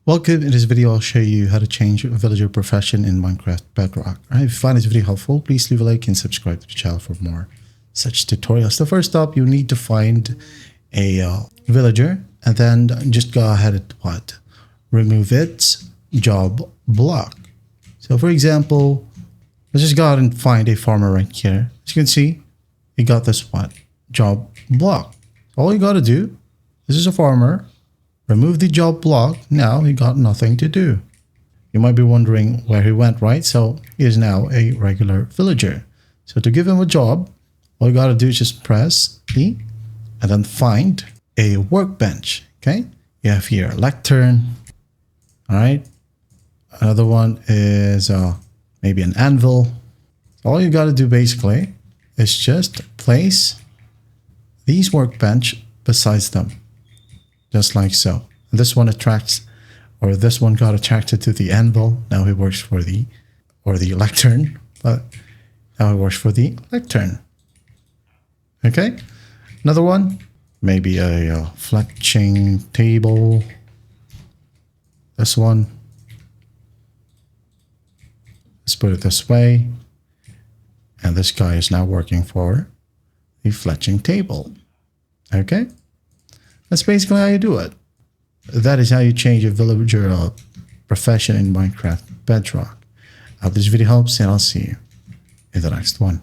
Welcome. In this video, I'll show you how to change a villager profession in Minecraft Bedrock. Alright, if you find this video helpful, please leave a like and subscribe to the channel for more such tutorials. So first up, you need to find a villager and then just go ahead and remove its job block. So for example, let's just go ahead and find a farmer right here. As you can see, you got this job block. All you got to do, this is a farmer. Remove the job block. Now he got nothing to do. You might be wondering where he went, right? So he is now a regular villager. So to give him a job, all you got to do is just press E and then find a workbench. Okay. You have here a lectern. All right. Another one is maybe an anvil. All you got to do basically is just place these workbench besides them. Just like so. This one this one got attracted to the anvil. Now he works for the lectern, but now he works for the lectern. Okay. Another one, maybe a fletching table. This one. Let's put it this way. And this guy is now working for the fletching table. Okay. That's basically how you do it. That is how you change a villager profession in Minecraft Bedrock. I hope this video helps and I'll see you in the next one.